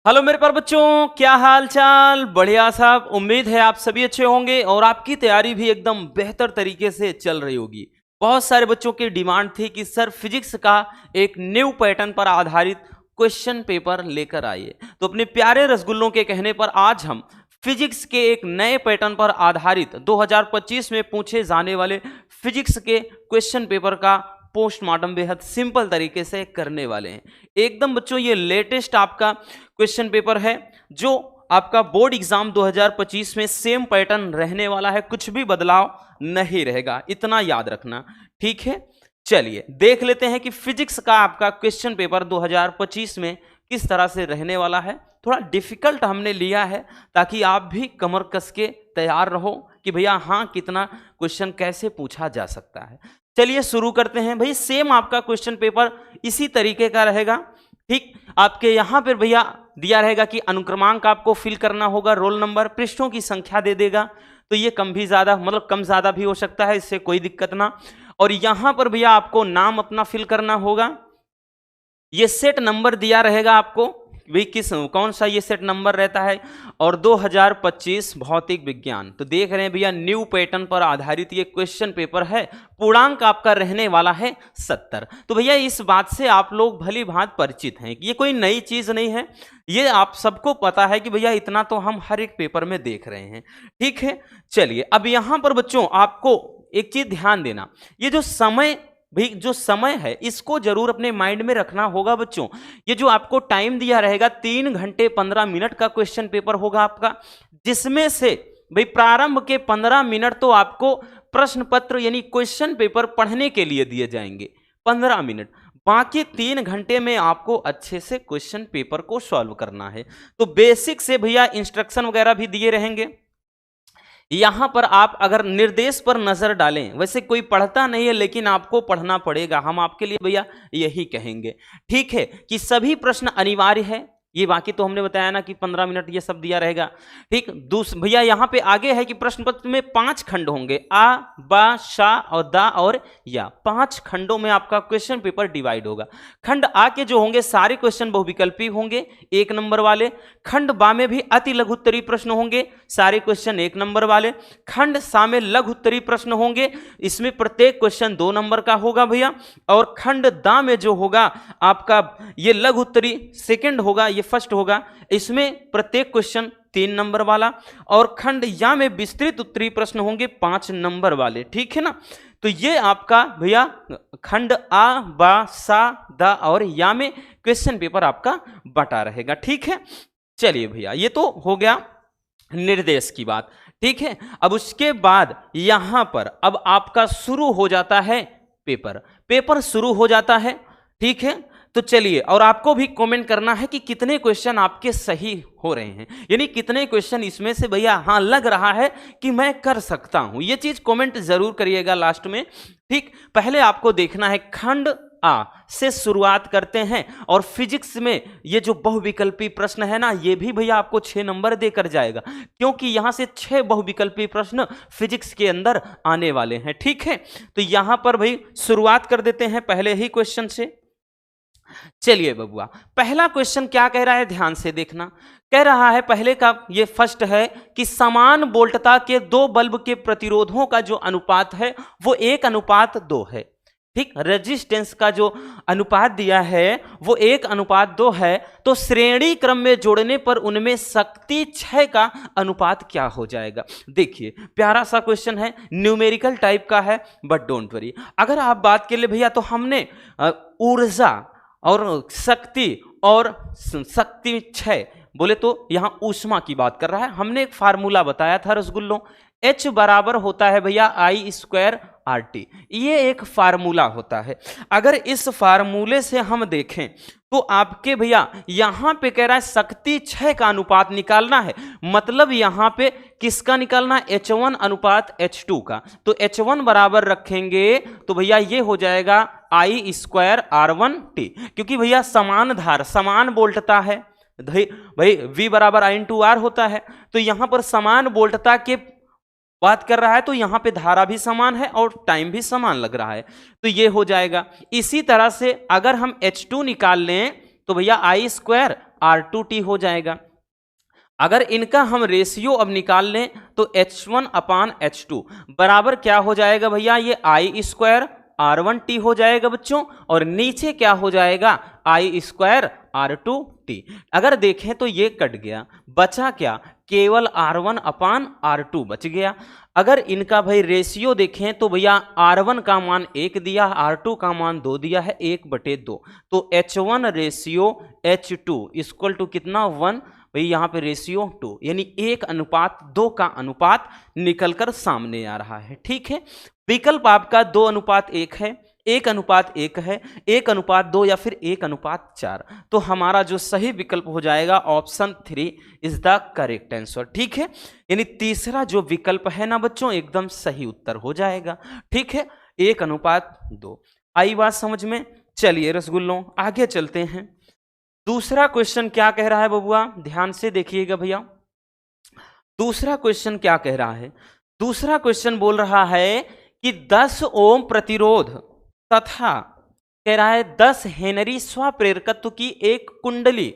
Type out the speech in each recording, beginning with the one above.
Hello मेरे पर बच्चों, क्या हाल चाल। बढ़िया साहब, उम्मीद है आप सभी अच्छे होंगे और आपकी तैयारी भी एकदम बेहतर तरीके से चल रही होगी। बहुत सारे बच्चों की डिमांड थी कि सर फिजिक्स का एक न्यू पैटर्न पर आधारित क्वेश्चन पेपर लेकर आइए। तो अपने प्यारे रसगुल्लों के कहने पर आज हम फिजिक्स के एक नए पैटर्न पर आधारित 2025 में पूछे जाने वाले फिजिक्स के क्वेश्चन पेपर का पोस्टमार्टम बेहद सिंपल तरीके से करने वाले हैं। एकदम बच्चों ये लेटेस्ट आपका क्वेश्चन पेपर है जो आपका बोर्ड एग्जाम 2025 में सेम पैटर्न रहने वाला है, कुछ भी बदलाव नहीं रहेगा, इतना याद रखना। ठीक है, चलिए देख लेते हैं कि फिजिक्स का आपका क्वेश्चन पेपर 2025 में किस तरह से रहने वाला है। थोड़ा डिफिकल्ट हमने लिया है ताकि आप भी कमर कस के तैयार रहो कि भैया हाँ कितना क्वेश्चन कैसे पूछा जा सकता है। चलिए शुरू करते हैं। भाई सेम आपका क्वेश्चन पेपर इसी तरीके का रहेगा। ठीक, आपके यहां पर भैया दिया रहेगा कि अनुक्रमांक आपको फिल करना होगा, रोल नंबर, पृष्ठों की संख्या दे देगा। तो ये कम भी ज्यादा मतलब कम ज्यादा भी हो सकता है, इससे कोई दिक्कत ना। और यहां पर भैया आपको नाम अपना फिल करना होगा। ये सेट नंबर दिया रहेगा आपको, भाई कौन सा ये सेट नंबर रहता है। और 2025 भौतिक विज्ञान, तो देख रहे हैं भैया न्यू पैटर्न पर आधारित ये क्वेश्चन पेपर है। पूर्णांक आपका रहने वाला है 70। तो भैया इस बात से आप लोग भली भांति परिचित हैं कि ये कोई नई चीज नहीं है, ये आप सबको पता है कि भैया इतना तो हम हर एक पेपर में देख रहे हैं। ठीक है, चलिए अब यहां पर बच्चों आपको एक चीज ध्यान देना, ये जो समय भाई जो समय है इसको जरूर अपने माइंड में रखना होगा बच्चों। ये जो आपको टाइम दिया रहेगा 3 घंटे 15 मिनट का क्वेश्चन पेपर होगा आपका, जिसमें से भाई प्रारंभ के 15 मिनट तो आपको प्रश्न पत्र यानी क्वेश्चन पेपर पढ़ने के लिए दिए जाएंगे 15 मिनट, बाकी 3 घंटे में आपको अच्छे से क्वेश्चन पेपर को सॉल्व करना है। तो बेसिक से भैया इंस्ट्रक्शन वगैरह भी दिए रहेंगे। यहां पर आप अगर निर्देश पर नजर डालें, वैसे कोई पढ़ता नहीं है लेकिन आपको पढ़ना पड़ेगा, हम आपके लिए भैया यही कहेंगे। ठीक है, कि सभी प्रश्न अनिवार्य है, ये बाकी तो हमने बताया ना कि 15 मिनट ये सब दिया रहेगा। ठीक, भैया यहां पे आगे है कि प्रश्न पत्र में 5 खंड होंगे, आ बा शा और दा और या, 5 खंडों में आपका क्वेश्चन पेपर डिवाइड होगा। खंड आ के जो होंगे सारे क्वेश्चन बहुविकल्पी होंगे 1 नंबर वाले। खंड बा में भी अति लघु उत्तरीय प्रश्न होंगे, सारे क्वेश्चन 1 नंबर वाले। खंड सा में लघु उत्तरीय प्रश्न होंगे, इसमें प्रत्येक क्वेश्चन 2 नंबर का होगा भैया। और खंड दा में जो होगा आपका ये लघु उत्तरीय सेकंड होगा, ये फर्स्ट होगा, इसमें प्रत्येक क्वेश्चन 3 नंबर वाला। और खंड या में विस्तृत उत्तरीय प्रश्न होंगे 5 नंबर वाले। ठीक है ना, तो ये आपका भैया खंड आ बा सा दा और या में क्वेश्चन पेपर आपका बटा रहेगा। ठीक है, चलिए भैया ये तो हो गया निर्देश की बात। ठीक है, अब उसके बाद यहां पर अब आपका शुरू हो जाता है पेपर शुरू हो जाता है। ठीक है, तो चलिए, और आपको भी कमेंट करना है कि कितने क्वेश्चन आपके सही हो रहे हैं, यानी कितने क्वेश्चन इसमें से भैया हाँ लग रहा है कि मैं कर सकता हूं, ये चीज कमेंट जरूर करिएगा लास्ट में। ठीक, पहले आपको देखना है खंड आ से शुरुआत करते हैं। और फिजिक्स में ये जो बहुविकल्पी प्रश्न है ना, ये भी भैया आपको 6 नंबर देकर जाएगा, क्योंकि यहां से 6 बहुविकल्पी प्रश्न फिजिक्स के अंदर आने वाले हैं। ठीक है, तो यहां पर भाई शुरुआत कर देते हैं पहले ही क्वेश्चन से। चलिए बबुआ, पहला क्वेश्चन क्या कह रहा है, ध्यान से देखना। कह रहा है पहले का, ये फर्स्ट है कि समान वोल्टता के 2 बल्ब के प्रतिरोधों का जो अनुपात है वो 1:2 है। ठीक, रेजिस्टेंस का जो अनुपात दिया है वो 1:2 है, तो श्रेणी क्रम में जोड़ने पर उनमें शक्ति क्षय का अनुपात क्या हो जाएगा। देखिए प्यारा सा क्वेश्चन है, न्यूमेरिकल टाइप का है, बट डोंट वरी। अगर आप बात के लिए भैया तो हमने ऊर्जा और शक्ति और शक्ति क्षय बोले तो यहां ऊष्मा की बात कर रहा है। हमने एक फार्मूला बताया था रसगुल्लों, H बराबर होता है भैया I² RT, ये एक फार्मूला होता है। अगर इस फार्मूले से हम देखें तो आपके भैया यहां पे कह रहा है शक्ति क्षय का अनुपात निकालना है, मतलब यहां पे किसका निकालना है, H1 अनुपात H2 का। तो H1 बराबर रखेंगे तो भैया ये हो जाएगा I² R1T, क्योंकि भैया समान धार समान वोल्टता है भाई, V बराबर I/R होता है। तो यहां पर समान वोल्टता के बात कर रहा है, तो यहां पे धारा भी समान है और टाइम भी समान लग रहा है, तो ये हो जाएगा। इसी तरह से अगर हम H2 निकाल लें तो भैया I² R2T हो जाएगा। अगर इनका हम रेशियो अब निकाल लें तो H1/H2 बराबर क्या हो जाएगा भैया, ये I स्क्वायर R1T हो जाएगा बच्चों, और नीचे क्या हो जाएगा, I स्क्वायर R2T। अगर देखें तो ये कट गया, बचा क्या, केवल R1/R2 बच गया। अगर इनका भाई रेशियो देखें तो भैया R1 का मान 1 दिया, R2 का मान 2 दिया है, 1/2, तो H1 ratio H2 equal to कितना, 1, भाई यहाँ पे रेशियो 2, यानी 1:2 का अनुपात निकलकर सामने आ रहा है। ठीक है, विकल्प आपका 2:1 है, 1:1 है, 1:2 या फिर 1:4। तो हमारा जो सही विकल्प हो जाएगा option 3 is the correct answer. ठीक है, यानी तीसरा जो विकल्प है ना बच्चों, एकदम सही उत्तर हो जाएगा। ठीक है, 1:2। आई बात समझ में? चलिए रसगुल्लों आगे चलते हैं। दूसरा क्वेश्चन क्या कह रहा है बबुआ, ध्यान से देखिएगा भैया। दूसरा क्वेश्चन क्या कह रहा है, दूसरा क्वेश्चन बोल रहा है कि 10 ओम प्रतिरोध तथा कह रहा है 10 हेनरी स्वप्रेरकत्व की एक कुंडली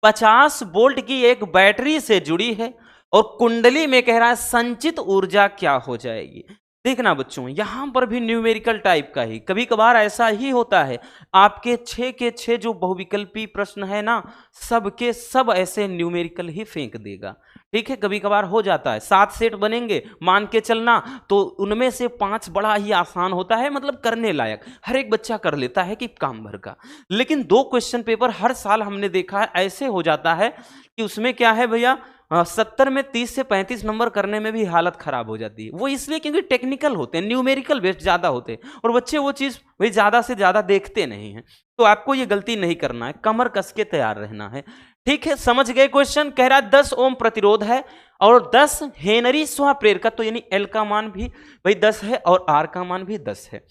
50 वोल्ट की एक बैटरी से जुड़ी है, और कुंडली में कह रहा है संचित ऊर्जा क्या हो जाएगी। देखना बच्चों, यहां पर भी न्यूमेरिकल टाइप का ही, कभी कभार ऐसा ही होता है, आपके 6 के 6 जो बहुविकल्पी प्रश्न है ना, सब के सब ऐसे न्यूमेरिकल ही फेंक देगा। ठीक है, कभी कभार हो जाता है, 7 सेट बनेंगे मान के चलना, तो उनमें से 5 बड़ा ही आसान होता है, मतलब करने लायक, हर एक बच्चा कर लेता है कि काम भर का। लेकिन 2 क्वेश्चन पेपर हर साल हमने देखा है ऐसे हो जाता है कि उसमें क्या है भैया, 70 में 30 से 35 नंबर करने में भी हालत खराब हो जाती है। वो इसलिए क्योंकि टेक्निकल होते हैं, न्यूमेरिकल बेस्ड ज्यादा होते हैं, और बच्चे वो चीज भाई ज्यादा से ज्यादा देखते नहीं हैं। तो आपको ये गलती नहीं करना है, कमर कस के तैयार रहना है। ठीक है, समझ गए क्वेश्चन? कह रहा है 10 ओम प्रतिरोध है और 10 हेनरी स्वप्रेरकत्व, तो यानी L का मान भी भाई 10 है और R का मान भी 10 है,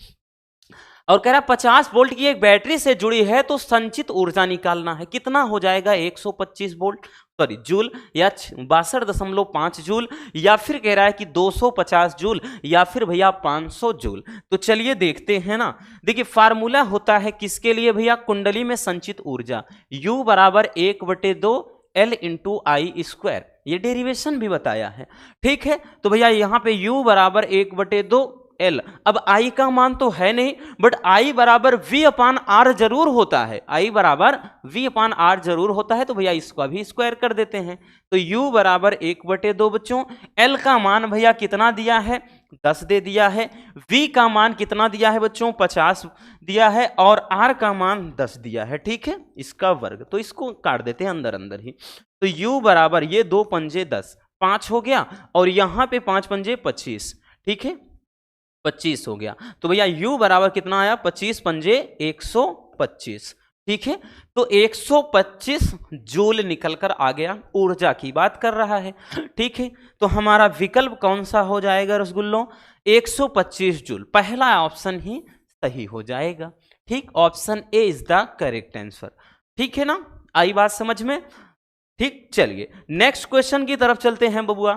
और कह रहा 50 वोल्ट की एक बैटरी से जुड़ी है, तो संचित ऊर्जा निकालना है। कितना हो जाएगा, 125 वोल्ट सॉरी जूल, या 62.5 जूल, या फिर कह रहा है कि 250 जूल, या फिर भैया 500 जूल। तो चलिए देखते हैं ना। देखिए फार्मूला होता है किसके लिए भैया, कुंडली में संचित ऊर्जा, U बराबर 1/2 L इंटू आई स्क्वायर, ये डेरिवेशन भी बताया है। ठीक है, तो भैया यहाँ पे U बराबर 1/2 L, अब I का मान तो है नहीं, बट I बराबर V/R जरूर होता है, I बराबर V/R जरूर होता है, तो भैया इसको भी स्क्वायर कर देते हैं। तो U बराबर 1/2 बच्चों, L का मान भैया कितना दिया है, 10 दे दिया है, V का मान कितना दिया है बच्चों, 50 दिया है, और R का मान 10 दिया है। ठीक है, इसका वर्ग, तो इसको काट देते हैं अंदर अंदर ही। तो U बराबर ये 2 पंजे 10, 5 हो गया, और यहाँ पे 5 पंजे 25, ठीक है 25 हो गया। तो भैया U बराबर कितना आया, 25 पंजे 125। ठीक है, तो 125 जूल निकलकर आ गया, ऊर्जा की बात कर रहा है। ठीक है, तो हमारा विकल्प कौन सा हो जाएगा रसगुल्लों, 125 जूल, पहला ऑप्शन ही सही हो जाएगा। ठीक, option A is the correct answer. ठीक है ना, आई बात समझ में? ठीक, चलिए नेक्स्ट क्वेश्चन की तरफ चलते हैं बबुआ।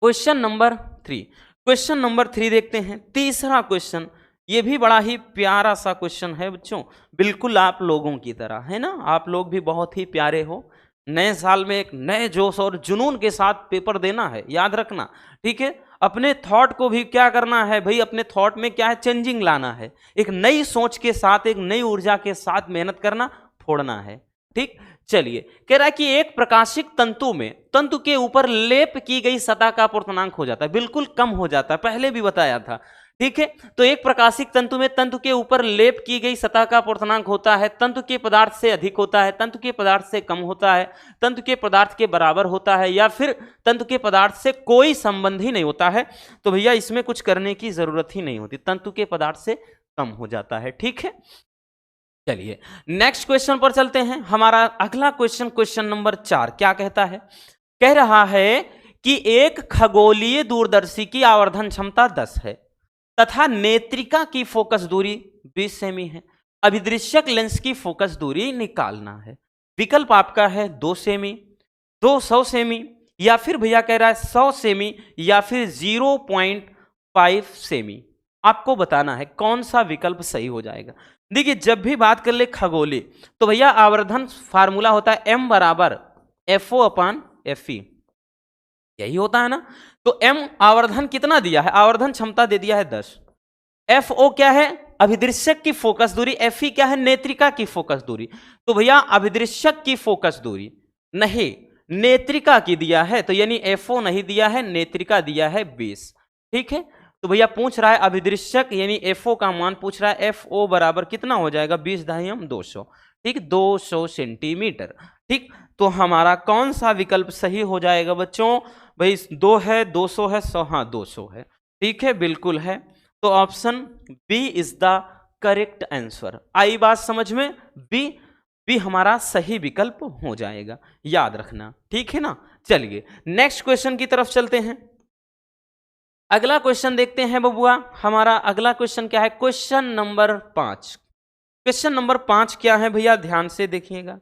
क्वेश्चन नंबर 3, क्वेश्चन नंबर 3 देखते हैं। तीसरा क्वेश्चन, ये भी बड़ा ही प्यारा सा क्वेश्चन है बच्चों, बिल्कुल आप लोगों की तरह है ना, आप लोग भी बहुत ही प्यारे हो। नए साल में एक नए जोश और जुनून के साथ पेपर देना है, याद रखना। ठीक है, अपने थॉट को भी क्या करना है भाई, अपने थॉट में क्या है, चेंजिंग लाना है, एक नई सोच के साथ, एक नई ऊर्जा के साथ मेहनत करना, फोड़ना है। ठीक, चलिए कह रहा है कि एक प्रकाशिक तंतु में तंतु के ऊपर लेप की गई सतह का अपूर्णांक हो जाता है, बिल्कुल कम हो जाता है, पहले भी बताया था। ठीक है, तो एक प्रकाशिक तंतु में तंतु के ऊपर लेप की गई सतह का अपूर्णांक होता है, तंतु के पदार्थ से अधिक होता है, तंतु के पदार्थ से कम होता है, तंतु के पदार्थ के बराबर होता है, या फिर तंतु के पदार्थ से कोई संबंध ही नहीं होता है। तो भैया इसमें कुछ करने की जरूरत ही नहीं होती, तंतु के पदार्थ से कम हो जाता है। ठीक है, चलिए नेक्स्ट क्वेश्चन पर चलते हैं। हमारा अगला क्वेश्चन, क्वेश्चन नंबर 4 क्या कहता है, कह रहा है कि एक खगोलीय दूरदर्शी की आवर्धन क्षमता 10 है तथा नेत्रिका की फोकस दूरी 20 सेमी है, अभिदृश्यक लेंस की फोकस दूरी निकालना है। विकल्प आपका है 2 सेमी, 200 सेमी, या फिर भैया कह रहा है 100 सेमी, या फिर 0.5 सेमी। आपको बताना है कौन सा विकल्प सही हो जाएगा। देखिए जब भी बात कर ले खगोली तो भैया आवर्धन फार्मूला होता है m बराबर FO अपान FE, यही होता है ना। तो m आवर्धन कितना दिया है, आवर्धन क्षमता दे दिया है 10, FO क्या है अभिदृश्यक की फोकस दूरी, FE क्या है नेत्रिका की फोकस दूरी। तो भैया अभिदृश्यक की फोकस दूरी नहीं नेत्रिका की दिया है, तो यानी FO नहीं दिया है, नेत्रिका दिया है 20। ठीक है, तो भैया पूछ रहा है अभिदृश्यक यानी FO का मान पूछ रहा है, FO बराबर कितना हो जाएगा 20 ढाई 200, ठीक 200 सेंटीमीटर। ठीक, तो हमारा कौन सा विकल्प सही हो जाएगा बच्चों, भाई 2 है 200 है 100, हाँ 200 है, ठीक है बिल्कुल है। तो option B is the correct answer. आई बात समझ में, बी हमारा सही विकल्प हो जाएगा, याद रखना, ठीक है ना। चलिए नेक्स्ट क्वेश्चन की तरफ चलते हैं। अगला क्वेश्चन देखते हैं बबुआ, हमारा अगला क्वेश्चन क्या है, क्वेश्चन नंबर 5। क्वेश्चन नंबर 5 क्या है भैया, ध्यान से देखिएगा।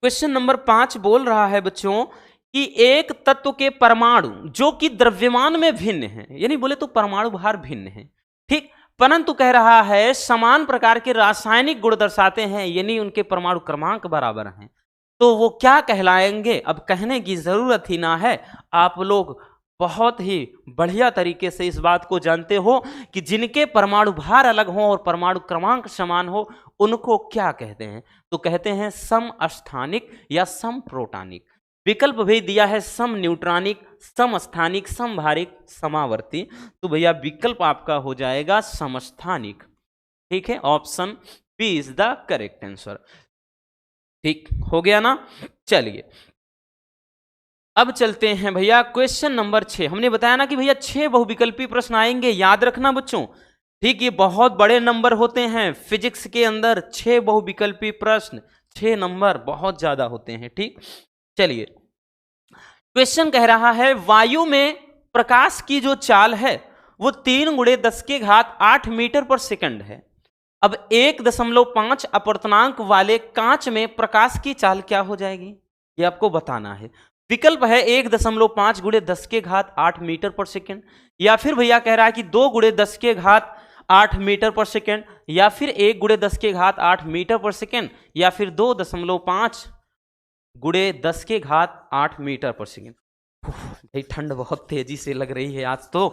क्वेश्चन नंबर 5 बोल रहा है बच्चों कि एक तत्व के परमाणु जो कि द्रव्यमान में भिन्न है, यानी बोले तो परमाणु भार भिन्न है, ठीक, परंतु कह रहा है समान प्रकार के रासायनिक गुण दर्शाते हैं, यानी उनके परमाणु क्रमांक बराबर हैं, तो वो क्या कहलाएंगे। अब कहने की जरूरत ही ना है, आप लोग बहुत ही बढ़िया तरीके से इस बात को जानते हो कि जिनके परमाणु भार अलग हो और परमाणु क्रमांक समान हो उनको क्या कहते हैं, तो कहते हैं समस्थानिक या समप्रोटानिक। विकल्प भी दिया है सम न्यूट्रॉनिक, समस्थानिक, समभारिक, समावर्ती। तो भैया विकल्प आपका हो जाएगा समस्थानिक, ठीक है, option B is the correct answer. ठीक हो गया ना। चलिए अब चलते हैं भैया क्वेश्चन नंबर 6। हमने बताया ना कि भैया 6 बहुविकल्पी प्रश्न आएंगे, याद रखना बच्चों, ठीक, ये बहुत बड़े नंबर होते हैं फिजिक्स के अंदर, 6 बहुविकल्पी प्रश्न, 6 नंबर बहुत ज्यादा होते हैं, ठीक। चलिए क्वेश्चन कह रहा है वायु में प्रकाश की जो चाल है वो 3 × 10⁸ मीटर पर सेकंड है। अब 1.5 अपवर्तनांक वाले कांच में प्रकाश की चाल क्या हो जाएगी, ये आपको बताना है। विकल्प है 1.5 × 10⁸ मीटर पर सेकंड, या फिर भैया कह रहा है कि 2 × 10⁸ मीटर पर सेकंड, या फिर 1 × 10⁸ मीटर पर सेकंड, या फिर 2.5 × 10⁸ मीटर पर सेकंड। भाई ठंड बहुत तेजी से लग रही है आज तो,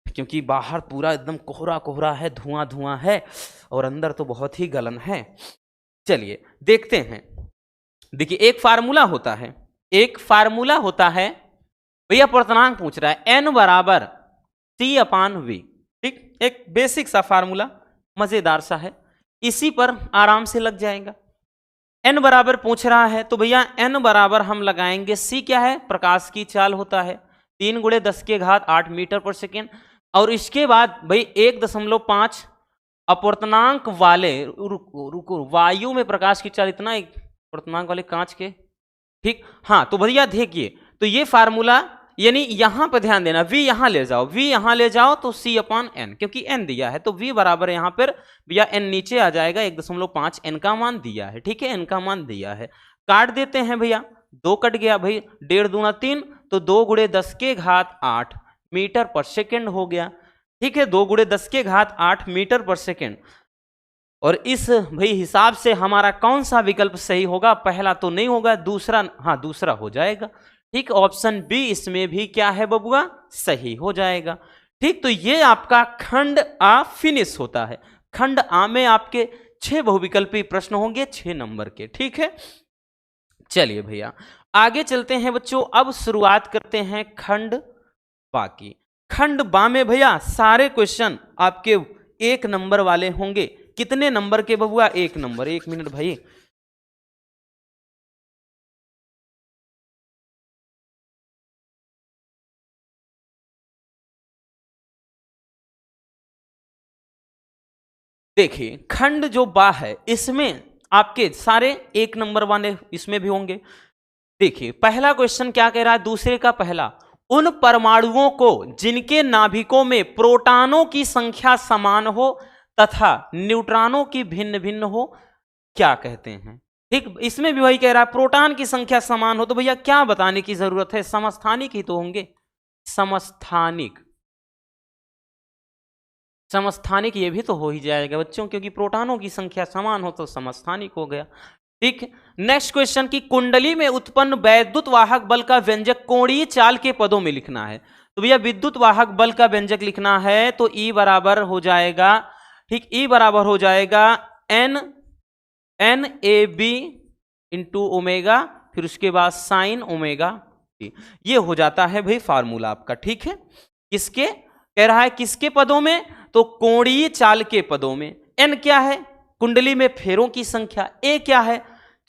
क्योंकि बाहर पूरा एकदम कोहरा कोहरा है, धुआं धुआं है, और अंदर तो बहुत ही गलन है। चलिए देखते हैं। देखिए एक फार्मूला होता है, एक फार्मूला होता है भैया, अपवर्तनांक पूछ रहा है n बराबर C/v, ठीक, एक बेसिक सा फार्मूला, मजेदार सा है, इसी पर आराम से लग जाएगा। n बराबर पूछ रहा है तो भैया n बराबर हम लगाएंगे, c क्या है प्रकाश की चाल होता है 3 × 10⁸ मीटर पर सेकेंड, और इसके बाद भाई 1.5 अपवर्तनांक वाले, रुको वायु में प्रकाश की चाल इतना, एक अपवर्तनांक वाले कांच के, ठीक, हाँ। तो भैया देखिए, तो ये फार्मूला यानी यहां पर ध्यान देना, v यहां ले जाओ, v यहां ले जाओ तो C/n, क्योंकि n दिया है तो v बराबर यहां पर भैया n नीचे आ जाएगा, 1.5 n का मान दिया है, ठीक है, n का मान दिया है, काट देते हैं भैया, 2 कट गया भाई, 1.5 दूना 3, तो 2 × 10⁸ मीटर पर सेकेंड हो गया, ठीक है, 2 × 10⁸ मीटर पर सेकेंड। और इस भाई हिसाब से हमारा कौन सा विकल्प सही होगा, पहला तो नहीं होगा, दूसरा, हाँ दूसरा हो जाएगा, ठीक, ऑप्शन बी इसमें भी क्या है बबुआ, सही हो जाएगा, ठीक। तो ये आपका खंड आ फिनिश होता है। खंड आ में आपके 6 बहुविकल्पी प्रश्न होंगे 6 नंबर के, ठीक है। चलिए भैया आगे चलते हैं बच्चों, अब शुरुआत करते हैं खंड बा की। खंड बा में भैया सारे क्वेश्चन आपके 1 नंबर वाले होंगे। कितने नंबर के बबुआ, 1 नंबर। 1 मिनट भाई, देखिए खंड जो बा है इसमें आपके सारे 1 नंबर वाले इसमें भी होंगे। देखिए पहला क्वेश्चन क्या कह रहा है, दूसरे का पहला, उन परमाणुओं को जिनके नाभिकों में प्रोटॉनों की संख्या समान हो तथा न्यूट्रॉनों की भिन्न भिन्न हो क्या कहते हैं, ठीक। इसमें भी वही कह रहा है प्रोटॉन की संख्या समान हो, तो भैया क्या बताने की जरूरत है, समस्थानिक ही तो होंगे, समस्थानिक, समस्थानिक ये भी तो हो ही जाएगा बच्चों, क्योंकि प्रोटॉनों की संख्या समान हो तो समस्थानिक हो गया। ठीक है, नेक्स्ट क्वेश्चन की कुंडली में उत्पन्न वैद्युत वाहक बल का व्यंजक कोणीय चाल के पदों में लिखना है। तो भैया विद्युत वाहक बल का व्यंजक लिखना है तो E बराबर हो जाएगा, ठीक, E बराबर हो जाएगा NAB इंटू ओमेगा, फिर उसके बाद साइन ओमेगा टी। ये हो जाता है भाई फार्मूला आपका। ठीक है, किसके कह रहा है, किसके पदों में, तो कोणीय चाल के पदों में। N क्या है, कुंडली में फेरों की संख्या, A क्या है,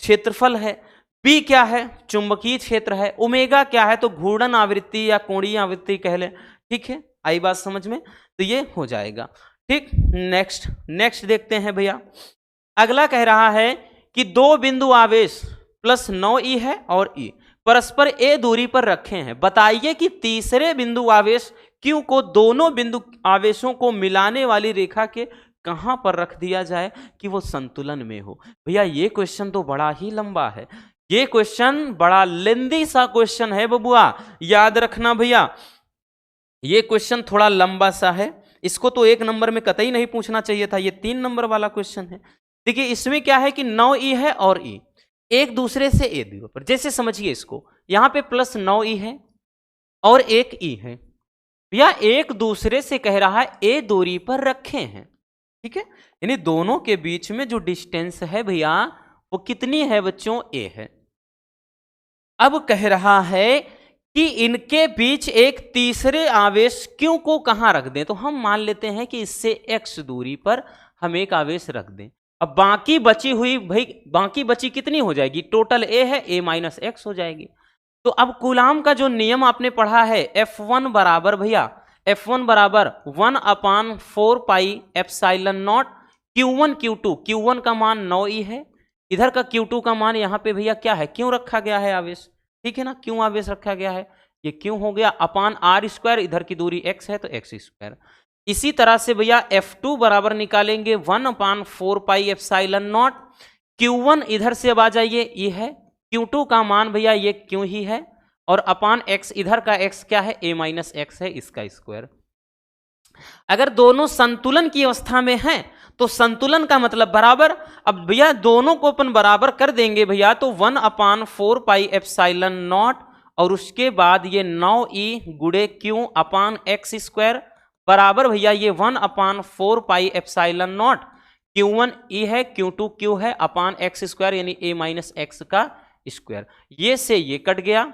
क्षेत्रफल है, B क्या है, चुंबकीय क्षेत्र है, ओमेगा क्या है, तो घूर्णन आवृत्ति या कोणीय आवृत्ति कह लें। ठीक है, आई बात समझ में, तो ये हो जाएगा। ठीक, नेक्स्ट देखते हैं भैया। अगला कह रहा है कि दो बिंदु आवेश प्लस 9e है और E परस्पर a दूरी पर रखे हैं। बताइए कि तीसरे बिंदु आवेश Q को दोनों बिंदु आवेशों को मिलाने वाली रेखा के कहां पर रख दिया जाए कि वो संतुलन में हो। भैया ये क्वेश्चन तो बड़ा ही लंबा है, ये क्वेश्चन बड़ा लेंदी सा क्वेश्चन है बबुआ, याद रखना भैया, ये क्वेश्चन थोड़ा लंबा सा है। इसको तो 1 नंबर में कतई नहीं पूछना चाहिए था, ये 3 नंबर वाला क्वेश्चन है। देखिए इसमें क्या है कि 9e है और E एक दूसरे से a दूरी पर, जैसे समझिए इसको, यहां पे प्लस 9e है और एक E है, भैया एक दूसरे से कह रहा है a दूरी पर रखे हैं। ठीक है, यानी दोनों के बीच में जो डिस्टेंस है भैया वो कितनी है बच्चों, a है। अब कह रहा है कि इनके बीच एक तीसरे आवेश Q को कहां रख दें, तो हम मान लेते हैं कि इससे x दूरी पर हम एक आवेश रख दें। अब बाकी बची हुई भाई, बाकी बची कितनी हो जाएगी, टोटल a है, a माइनस एक्स हो जाएगी। तो अब कूलाम का जो नियम आपने पढ़ा है, F1 बराबर भैया, F1 बराबर 1/4 pi epsilon not Q1 Q2, Q1 का मान 9e है, इधर का Q2 का मान यहाँ पे भैया क्या है, क्यों रखा गया है आवेश, ठीक है ना, क्यों आवेश रखा गया है, ये क्यों हो गया अपान r स्क्वायर, इधर की दूरी x है तो x स्क्वायर। इसी तरह से भैया F2 बराबर निकालेंगे 1/4 पाई एप्सिलॉन नॉट, Q1 इधर से अब आ जाइए, ये है, Q2 का मान भैया ये क्यों ही है, और अपान x, इधर का x क्या है, a माइनस एक्स है, इसका स्क्वायर। अगर दोनों संतुलन की अवस्था में हैं तो संतुलन का मतलब बराबर। अब भैया दोनों को अपन बराबर कर देंगे भैया, तो 1/4 पाई एप्सिलॉन नॉट और उसके बाद ये 9e गुड़े Q अपान एक्स स्क्वायर बराबर भैया ये 1/4 pi epsilon not, Q1 E है, Q2 Q है, अपान एक्स स्क्वायर यानी a माइनस एक्स का स्क्वायर। ये से ये कट गया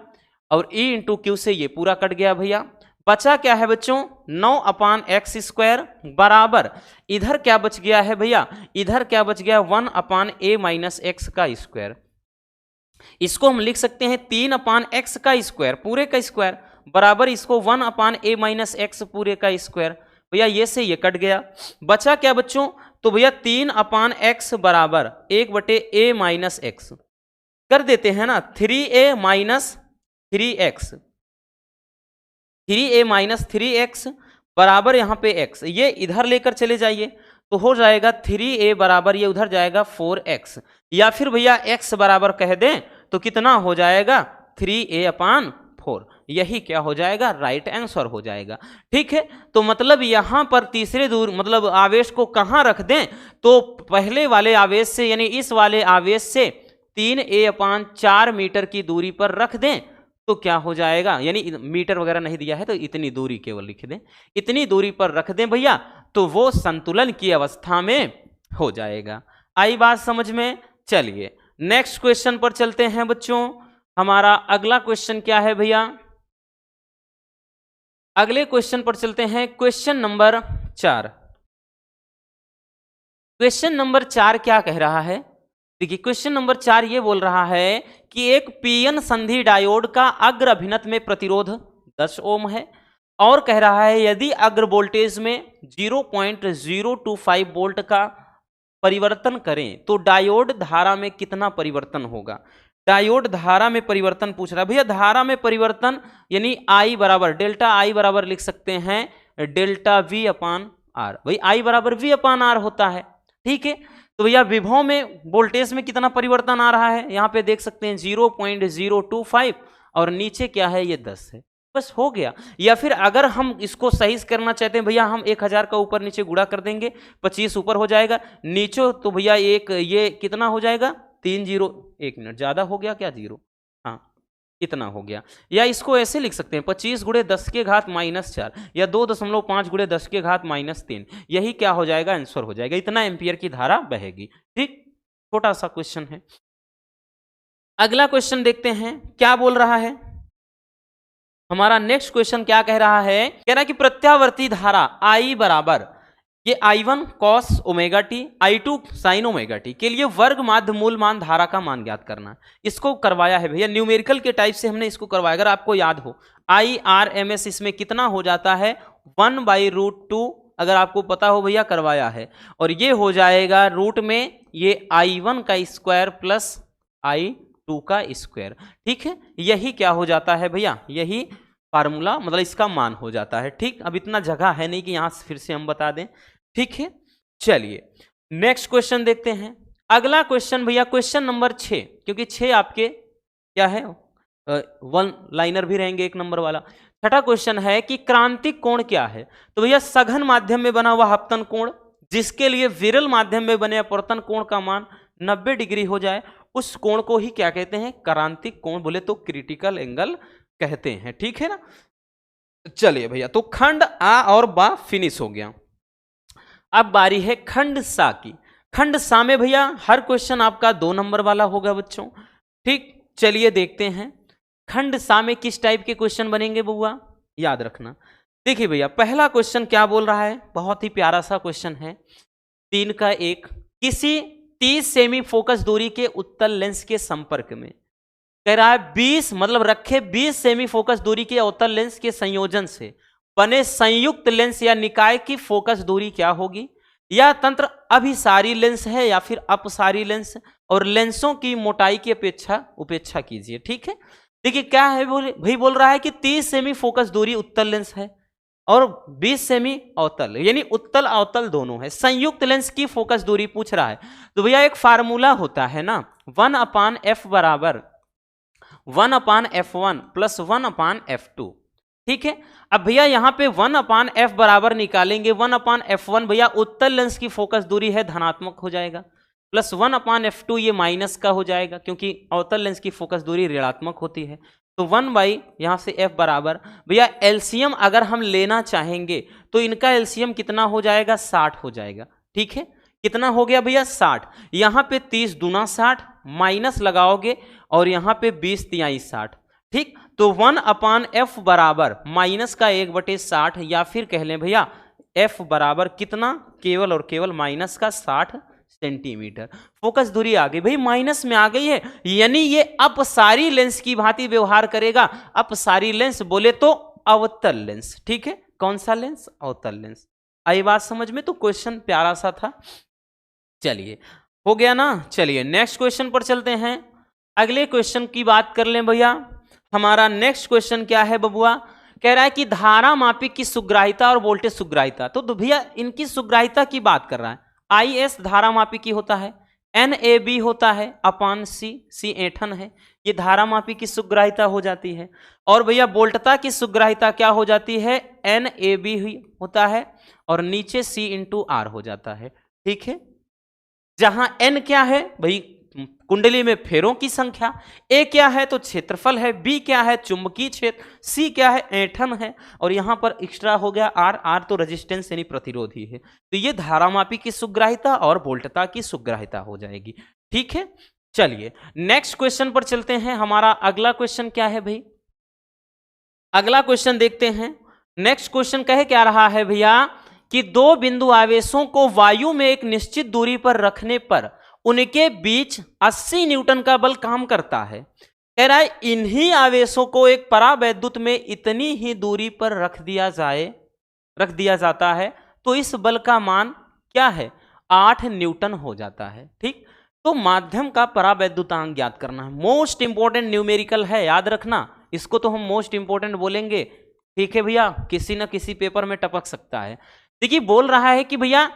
और E इंटू क्यू से ये पूरा कट गया भैया। बचा क्या है बच्चों, 9/x स्क्वायर बराबर, इधर क्या बच गया है भैया, इधर क्या बच गया 1/a माइनस एक्स का स्क्वायर। इसको हम लिख सकते हैं 3/x का स्क्वायर पूरे का स्क्वायर बराबर इसको 1/a माइनस एक्स पूरे का स्क्वायर। भैया ये से ये कट गया, बचा क्या बच्चों, तो भैया 3/x बराबर 1/a माइनस एक्स कर देते हैं ना, 3a minus 3x, 3a minus 3x बराबर यहाँ पे x, ये इधर लेकर चले जाइए तो हो जाएगा 3a बराबर ये उधर जाएगा 4x, या फिर भैया x बराबर कह दें तो कितना हो जाएगा 3a/4, यही क्या हो जाएगा, राइट आंसर हो जाएगा। ठीक है, तो मतलब यहाँ पर तीसरे दूर मतलब आवेश को कहाँ रख दें, तो पहले वाले आवेश से यानी इस वाले आवेश से 3a/4 मीटर की दूरी पर रख दें तो क्या हो जाएगा, यानी मीटर वगैरह नहीं दिया है तो इतनी दूरी केवल लिख दें, इतनी दूरी पर रख दें भैया तो वो संतुलन की अवस्था में हो जाएगा। आई बात समझ में। चलिए नेक्स्ट क्वेश्चन पर चलते हैं बच्चों। हमारा अगला क्वेश्चन क्या है भैया, अगले क्वेश्चन पर चलते हैं, क्वेश्चन नंबर 4। क्वेश्चन नंबर 4 क्या कह रहा है, देखिए क्वेश्चन नंबर 4 ये बोल रहा है कि एक पीएन संधि डायोड का अग्र अभिनत में प्रतिरोध 10 ओम है और कह रहा है यदि अग्र वोल्टेज में 0.025 वोल्ट का परिवर्तन करें तो डायोड धारा में कितना परिवर्तन होगा। डायोड धारा में परिवर्तन पूछ रहा है भैया, धारा में परिवर्तन यानी I बराबर डेल्टा I बराबर लिख सकते हैं डेल्टा V/R, भाई I बराबर V/R होता है। ठीक है, तो भैया विभव में वोल्टेज में कितना परिवर्तन आ रहा है, यहाँ पे देख सकते हैं 0.025 और नीचे क्या है ये 10 है, बस हो गया। या फिर अगर हम इसको सही करना चाहते हैं भैया, हम 1000 का ऊपर नीचे गुणा कर देंगे, 25 ऊपर हो जाएगा, नीचे तो भैया एक ये कितना हो जाएगा 3 जीरो, 1 मिनट ज़्यादा हो गया क्या जीरो, हाँ इतना हो गया। या इसको ऐसे लिख सकते हैं 25 गुणे 10 के घात -4 या 2.5 गुणे 10 के घात -3, यही क्या हो जाएगा आंसर हो जाएगा, इतना एम्पियर की धारा बहेगी। ठीक, छोटा सा क्वेश्चन है। अगला क्वेश्चन देखते हैं क्या बोल रहा है हमारा। नेक्स्ट क्वेश्चन क्या कह रहा है, कह रहा है कि प्रत्यावर्ती धारा I बराबर ये I1 cos omega T I2 sin omega T के लिए वर्ग माध्य मूल मान धारा का मान ज्ञात करना। इसको करवाया है भैया, न्यूमेरिकल के टाइप से हमने इसको करवाया। अगर आपको याद हो IRMS इसमें कितना हो जाता है 1/√2, अगर आपको पता हो भैया करवाया है, और ये हो जाएगा रूट में ये I1 का स्क्वायर प्लस I2 का स्क्वायर। ठीक है, यही क्या हो जाता है भैया, यही फार्मूला मतलब इसका मान हो जाता है। ठीक, अब इतना जगह है नहीं कि यहां फिर से हम बता दें। ठीक है, चलिए नेक्स्ट क्वेश्चन देखते हैं। अगला क्वेश्चन भैया क्वेश्चन नंबर 6, क्योंकि 6 आपके क्या है 1 लाइनर भी रहेंगे 1 नंबर वाला। छठा क्वेश्चन है कि क्रांतिक कोण क्या है। तो भैया सघन माध्यम में बना हुआ अपतन कोण जिसके लिए विरल माध्यम में बने अपवर्तन कोण का मान 90 डिग्री हो जाए, उस कोण को ही क्या कहते हैं, क्रांतिक कोण, बोले तो क्रिटिकल एंगल कहते हैं। ठीक है ना, चलिए भैया तो खंड आ और बा फिनिश हो गया। अब बारी है खंड सा की। खंड सा में भैया हर क्वेश्चन आपका 2 नंबर वाला होगा बच्चों। ठीक, चलिए देखते हैं खंड सा में किस टाइप के क्वेश्चन बनेंगे बुआ, याद रखना। देखिए भैया पहला क्वेश्चन क्या बोल रहा है, बहुत ही प्यारा सा क्वेश्चन है 3 का 1। किसी 30 सेमी फोकस दूरी के उत्तल लेंस के संपर्क में, कह रहा है 20 मतलब रखे 20 सेमी फोकस दूरी के अवतल लेंस के संयोजन से बने संयुक्त लेंस या निकाय की फोकस दूरी क्या होगी। यह तंत्र अभिसारी लेंस है या फिर अपसारी लेंस, और लेंसों की मोटाई की उपेक्षा कीजिए। ठीक है, देखिए क्या है भाई बोल रहा है कि 30 सेमी फोकस दूरी उत्तल लेंस है और 20 सेमी अवतल, यानी उत्तल अवतल दोनों है। संयुक्त लेंस की फोकस दूरी पूछ रहा है, तो भैया एक फार्मूला होता है ना 1/f बराबर 1/f1 प्लस 1/f2। ठीक है, अब भैया यहां पे 1/f बराबर निकालेंगे, 1/f1 भैया उत्तल लेंस की फोकस दूरी है धनात्मक हो जाएगा, प्लस 1/f2 ये माइनस का हो जाएगा क्योंकि अवतल लेंस की फोकस दूरी ऋणात्मक होती है। तो 1/ यहां से f बराबर भैया एलसीएम अगर हम लेना चाहेंगे तो इनका एलसीएम कितना हो जाएगा 60 हो जाएगा। ठीक है, कितना हो गया भैया 60, यहां पे 30 दूना 60 माइनस लगाओगे और यहां पे 20 तिहाई 60। ठीक, तो 1/f बराबर माइनस का 1/60 या फिर कह लें भैया f बराबर कितना, केवल और केवल माइनस का 60 सेंटीमीटर। फोकस दूरी आ गई भाई माइनस में आ गई है, यानी ये अपसारी लेंस की भांति व्यवहार करेगा। अपसारी लेंस बोले तो अवतल लेंस। ठीक है, कौन सा लेंस, अवतल लेंस। आई बात समझ में, तो क्वेश्चन प्यारा सा था। चलिए हो गया ना, चलिए नेक्स्ट क्वेश्चन पर चलते हैं। अगले क्वेश्चन की बात कर लें भैया। हमारा नेक्स्ट क्वेश्चन क्या है बबुआ, कह रहा है कि धारा मापी की सुग्राहिता और वोल्टेज सुग्राहिता। तो भैया इनकी सुग्राहिता की बात कर रहा है। IS धारा मापी की होता है, NAB होता है अपान C ऐंठन है, ये धारा मापी की सुग्राहिता हो जाती है। और भैया वोल्टता की सुग्राहिता क्या हो जाती है, NAB होता है और नीचे C × R हो जाता है। ठीक है, जहां N क्या है भाई कुंडली में फेरों की संख्या, A क्या है तो क्षेत्रफल है, B क्या है चुंबकीय क्षेत्र, C क्या है ऐंठन है, और यहां पर एक्स्ट्रा हो गया R तो रेजिस्टेंस यानी प्रतिरोधी है। तो ये धारामापी की सुग्राहिता और वोल्टता की सुग्राहिता हो जाएगी। ठीक है, चलिए नेक्स्ट क्वेश्चन पर चलते हैं। हमारा अगला क्वेश्चन क्या है भाई, अगला क्वेश्चन देखते हैं। नेक्स्ट क्वेश्चन कहे क्या रहा है भैया कि 2 बिंदु आवेशों को वायु में एक निश्चित दूरी पर रखने पर उनके बीच 80 न्यूटन का बल काम करता है। कह रहा है इन्हीं आवेशों को एक परावैद्युत में इतनी ही दूरी पर रख दिया जाता है तो इस बल का मान क्या है 8 न्यूटन हो जाता है। ठीक, तो माध्यम का परावैद्युतांक ज्ञात करना है। मोस्ट इंपॉर्टेंट न्यूमेरिकल है, याद रखना, इसको तो हम मोस्ट इंपॉर्टेंट बोलेंगे। ठीक है भैया, किसी न किसी पेपर में टपक सकता है। देखिए बोल रहा है कि भैया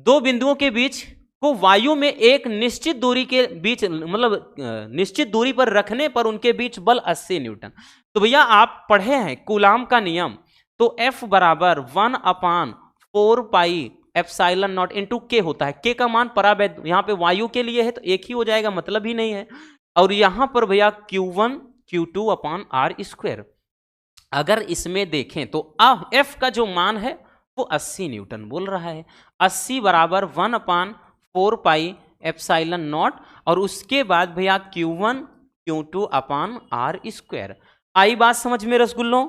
2 बिंदुओं के बीच को वायु में एक निश्चित दूरी के बीच मतलब निश्चित दूरी पर रखने पर उनके बीच बल 80 न्यूटन। तो भैया आप पढ़े हैं कूलाम का नियम, तो F बराबर 1/4 पाई एप्सिलॉन नॉट इंटू के होता है। के का मान परावैद्युत, यहाँ पे वायु के लिए है तो एक ही हो जाएगा, मतलब ही नहीं है। और यहां पर भैया Q1 Q2 upon are square. अगर इसमें देखें तो अब F का जो मान है वो 80 न्यूटन बोल रहा है। 80 बराबर 1/4 पाई एप्सिलॉन नॉट, और उसके बाद भैया Q1 Q2 upon are square. आई बात समझ में रसगुल्लों?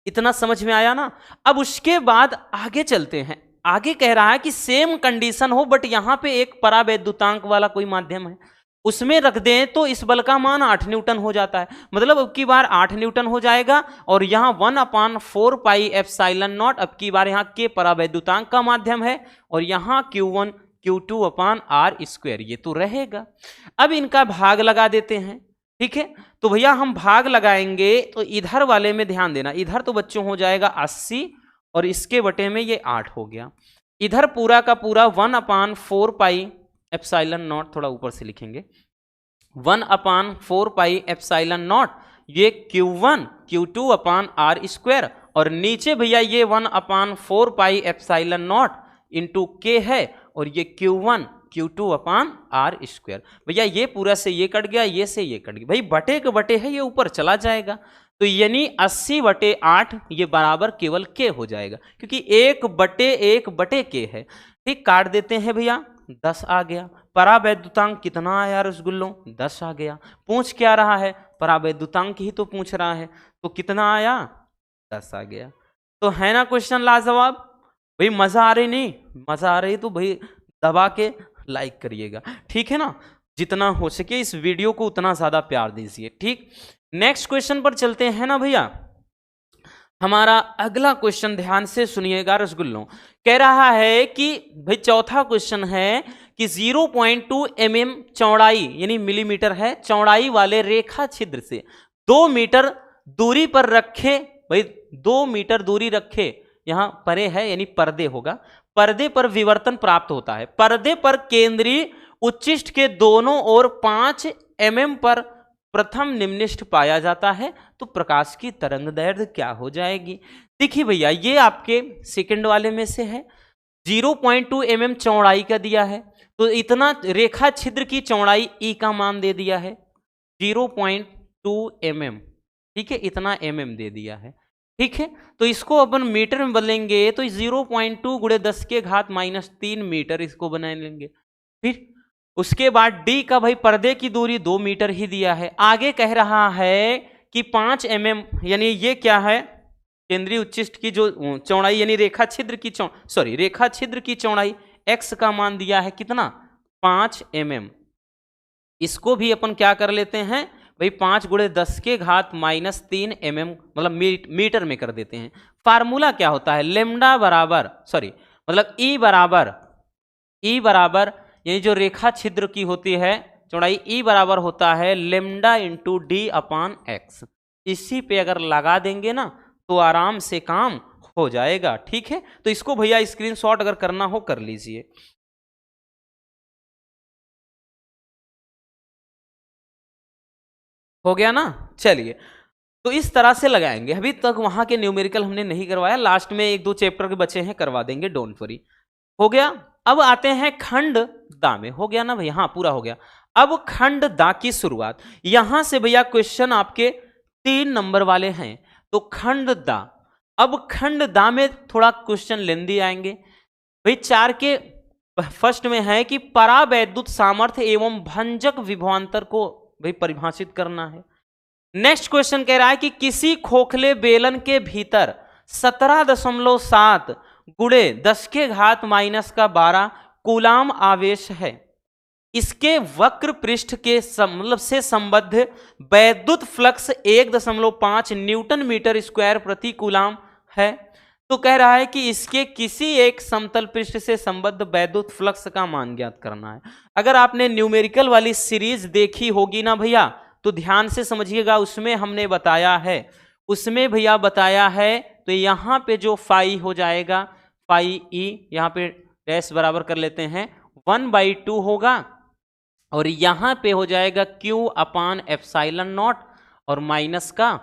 इतना समझ में आया ना? अब उसके बाद आगे चलते हैं। आगे कह रहा है कि सेम कंडीशन हो बट यहां पे एक परावैद्युतांक वाला कोई माध्यम है, उसमें रख दें तो इस बल का मान 8 न्यूटन हो जाता है। मतलब अब की बार 8 न्यूटन हो जाएगा, और यहां 1/4 पाई एप्सिलॉन नॉट, अब की बार यहां के परावैद्युतांक का माध्यम है, और यहां Q1 Q2 upon are square, ये तो रहेगा। अब इनका भाग लगा देते हैं, ठीक है। तो भैया हम भाग लगाएंगे तो इधर वाले में ध्यान देना, इधर तो बच्चों हो जाएगा 80 और इसके बटे में ये 8 हो गया। इधर पूरा का पूरा 1/4 पाई एप्सिलॉन नॉट, थोड़ा ऊपर से लिखेंगे, 1/4 पाई एप्सिलॉन नॉट, ये Q1 Q2 upon are square, और नीचे भैया ये 1/4 पाई एप्सिलॉन नॉट इंटू के है, और ये Q1 Q2 upon are square. भैया ये पूरा से ये कट गया, ये से ये कट गया, भाई बटे के बटे है, ये ऊपर चला जाएगा, तो यानी 80/8 ये बराबर केवल के हो जाएगा, क्योंकि 1/1 के है। ठीक, काट देते हैं भैया, 10 आ गया। परावैद्युतांक कितना आया रसगुल्लों? 10 आ गया। पूछ क्या रहा है? परावैद्युतांक ही तो पूछ रहा है, तो कितना आया? 10 आ गया। तो है ना क्वेश्चन लाजवाब? भाई मजा आ रही? नहीं मजा आ रही तो भाई दबा के लाइक करिएगा, ठीक है ना? जितना हो सके इस वीडियो को उतना ज्यादा प्यार दीजिए, ठीक। नेक्स्ट क्वेश्चन पर चलते हैं ना भैया। हमारा अगला क्वेश्चन ध्यान से सुनिएगा रसगुल्लों। कह रहा है कि भाई चौथा क्वेश्चन है कि 0.2 mm चौड़ाई यानी मिलीमीटर है चौड़ाई वाले रेखा छिद्र से 2 मीटर दूरी पर रखे, भाई 2 मीटर दूरी रखे, यहां परे है यानी पर्दे होगा, पर्दे पर विवर्तन प्राप्त होता है। पर्दे पर केंद्रीय उच्चिष्ट के दोनों ओर 5 mm पर प्रथम निम्निष्ठ पाया जाता है, तो प्रकाश की तरंग दैर्घ्य क्या हो जाएगी? देखिए भैया ये आपके सेकंड वाले में से है, 0.2 mm चौड़ाई का दिया है, तो इतना रेखा छिद्र की चौड़ाई ई का मान दे दिया है 0.2 mm, ठीक है, इतना mm दे दिया है, ठीक है। तो इसको अपन मीटर में बदलेंगे तो 0.2 गुणे 10 के घात -3 मीटर इसको बना लेंगे। फिर उसके बाद डी का भाई पर्दे की दूरी 2 मीटर ही दिया है। आगे कह रहा है कि 5 mm यानी ये क्या है, केंद्रीय उच्चिष्ट की जो चौड़ाई यानी रेखा छिद्र की चौड़ाई x का मान दिया है कितना? 5 mm। इसको भी अपन क्या कर लेते हैं भाई 5 गुणे 10 के घात -3 mm मतलब मीटर में कर देते हैं। फार्मूला क्या होता है? लेमडा बराबर मतलब ई बराबर यानी जो रेखा छिद्र की होती है चौड़ाई ई बराबर होता है lambda into D upon x. इसी पे अगर लगा देंगे ना तो आराम से काम हो जाएगा, ठीक है। तो इसको भैया स्क्रीनशॉट अगर करना हो कर लीजिए। हो गया ना? चलिए तो इस तरह से लगाएंगे। अभी तक वहां के न्यूमेरिकल हमने नहीं करवाया, लास्ट में 1-2 चैप्टर के बचे हैं, करवा देंगे, डोंट वरी। हो गया। अब आते हैं खंड दा में। हो गया ना भैया? हाँ पूरा हो गया। अब खंड दा की शुरुआत यहां से भैया क्वेश्चन आपके 3 नंबर वाले हैं, तो खंड दा। अब खंड दा में थोड़ा क्वेश्चन लेंदी आएंगे भाई। 4 के फर्स्ट में है कि परावैद्युत सामर्थ्य एवं भंजक विभवांतर को भाई परिभाषित करना है। नेक्स्ट क्वेश्चन कह रहा है कि किसी खोखले बेलन के भीतर 17.7 गुणे 10 के घात -12 कूलाम आवेश है। इसके वक्र पृष्ठ के मतलब से संबद्ध वैद्युत फ्लक्स 1.5 न्यूटन मीटर स्क्वायर प्रति कूलाम है। तो कह रहा है कि इसके किसी एक समतल पृष्ठ से संबद्ध वैद्युत फ्लक्स का मान ज्ञात करना है। अगर आपने न्यूमेरिकल वाली सीरीज देखी होगी ना भैया तो ध्यान से समझिएगा, उसमें हमने बताया है, उसमें भैया बताया है, तो यहां पे जो फाई हो जाएगा फाई ई, यहां पे डैश बराबर कर लेते हैं 1/2 होगा, और यहां पे हो जाएगा Q अपॉन एप्सिलॉन नॉट, और माइनस का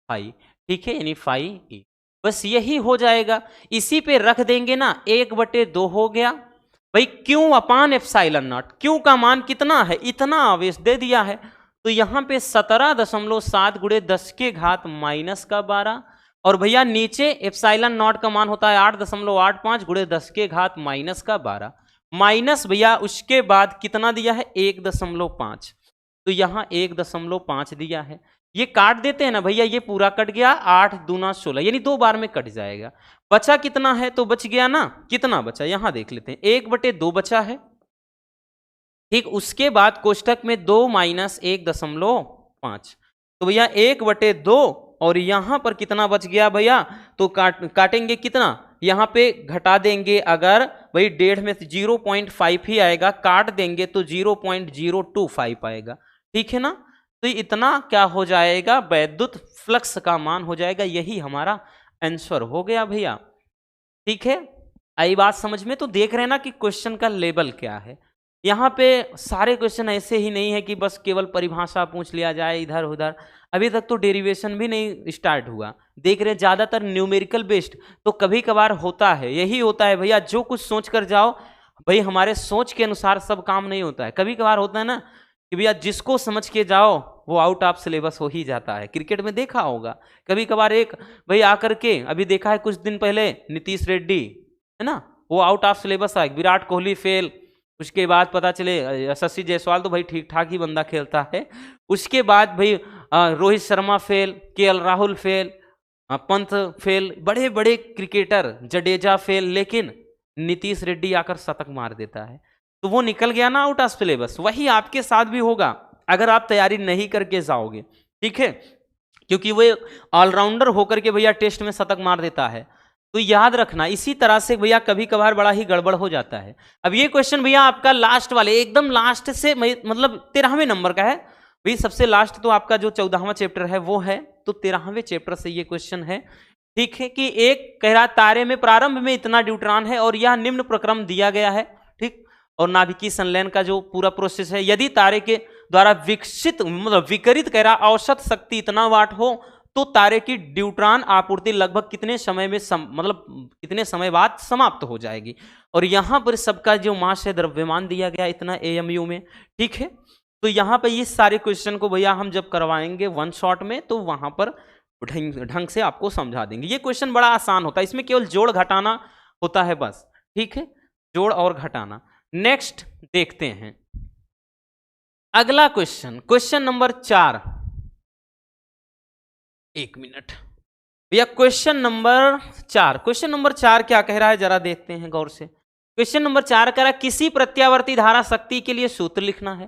फाई, ठीक है, यानी फाई ई। बस यही हो जाएगा, इसी पे रख देंगे ना, 1/2 हो गया भाई Q upon epsilon not. Q का मान कितना है, इतना आवेश दे दिया है, तो यहां पे 17.7 गुणे 10 के घात माइनस का 12, और भैया नीचे एप्सिलॉन नॉट का मान होता है 8.85 गुणे 10 के घात माइनस का 12, माइनस भैया उसके बाद कितना दिया है 1.5, तो यहां 1.5 दिया है। ये काट देते हैं ना भैया, ये पूरा कट गया, 8 दूना 16, यानी 2 बार में कट जाएगा। बचा कितना है, तो बच गया ना, कितना बचा यहां देख लेते हैं, 1/2 बचा है, ठीक। उसके बाद कोष्टक में 2 माइनस 1.5, तो भैया 1/2, और यहां पर कितना बच गया भैया, तो काटेंगे कितना, यहां पे घटा देंगे, अगर भाई 1.5 में 0.5 ही आएगा, काट देंगे तो 0.025 आएगा, ठीक है ना। तो इतना क्या हो जाएगा, वैद्युत फ्लक्स का मान हो जाएगा, यही हमारा आंसर हो गया भैया, ठीक है। आई बात समझ में, तो देख रहे हैं ना कि क्वेश्चन का लेवल क्या है। यहाँ पे सारे क्वेश्चन ऐसे ही नहीं है कि बस केवल परिभाषा पूछ लिया जाए इधर उधर, अभी तक तो डेरिवेशन भी नहीं स्टार्ट हुआ, देख रहे हैं ज्यादातर न्यूमेरिकल बेस्ड, तो कभी कभार होता है, यही होता है भैया, जो कुछ सोच कर जाओ भाई, हमारे सोच के अनुसार सब काम नहीं होता है, कभी कभार होता है ना कि भैया जिसको समझ के जाओ वो आउट ऑफ सिलेबस हो ही जाता है। क्रिकेट में देखा होगा कभी कभार, एक भाई आकर के, अभी देखा है कुछ दिन पहले नीतीश रेड्डी है ना, वो आउट ऑफ सिलेबस आए, विराट कोहली फेल, उसके बाद पता चले यशस्वी जायसवाल तो भाई ठीक ठाक ही बंदा खेलता है, उसके बाद भाई Rohit Sharma fail, KL Rahul fail, Pant fail, बड़े बड़े क्रिकेटर, जडेजा फेल, लेकिन नीतीश रेड्डी आकर शतक मार देता है, तो वो निकल गया ना आउट ऑफ सिलेबस। वही आपके साथ भी होगा अगर आप तैयारी नहीं करके जाओगे, ठीक है, क्योंकि वो ऑलराउंडर होकर के भैया टेस्ट में शतक मार देता है, तो याद रखना। इसी तरह से भैया कभी कभार बड़ा ही गड़बड़ हो जाता है। अब ये क्वेश्चन भैया आपका लास्ट वाले, एकदम लास्ट से, मतलब 13वें नंबर का है भाई, सबसे लास्ट तो आपका जो 14वां चैप्टर है वो है, तो 13वें चैप्टर से ये क्वेश्चन है, ठीक है, कि एक कह रहा तारे में प्रारंभ में इतना न्यूट्रॉन है और यह निम्न प्रक्रम दिया गया है, ठीक, और नाभिकीय संलयन का जो पूरा प्रोसेस है, यदि तारे के द्वारा विकसित मतलब विकिरित कह रहा औसत शक्ति इतना वाट हो, तो तारे की न्यूट्रॉन आपूर्ति लगभग कितने समय में मतलब कितने समय बाद समाप्त हो जाएगी, और यहां पर सबका जो मास है द्रव्यमान दिया गया इतना AMU में, ठीक है। तो यहां पर इस सारे क्वेश्चन को भैया हम जब करवाएंगे वन शॉट में, तो वहां पर ढंग से आपको समझा देंगे। ये क्वेश्चन बड़ा आसान होता है, इसमें केवल जोड़ घटाना होता है बस, ठीक है, जोड़ और घटाना। नेक्स्ट देखते हैं अगला क्वेश्चन, क्वेश्चन नंबर 4, एक मिनट भैया, क्वेश्चन नंबर 4 क्या कह रहा है जरा देखते हैं गौर से। क्वेश्चन नंबर 4 कह रहा है किसी प्रत्यावर्ती धारा शक्ति के लिए सूत्र लिखना है,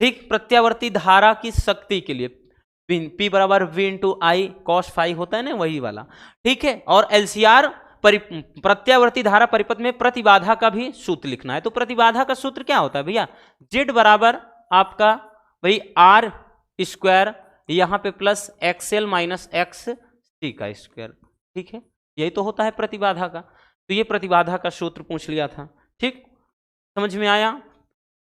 ठीक, प्रत्यावर्ती धारा की शक्ति के लिए P बराबर V into I cos phi होता है ना, वही वाला, ठीक है, और LCR प्रत्यावर्ती धारा परिपथ में प्रतिबाधा का भी सूत्र लिखना है। तो प्रतिबाधा का सूत्र क्या होता है भैया, Z बराबर आपका भाई R स्क्वायर, यहां पे प्लस XL माइनस XC का स्क्वायर, ठीक है, यही तो होता है प्रतिबाधा का। तो ये प्रतिबाधा का सूत्र पूछ लिया था, ठीक, समझ में आया।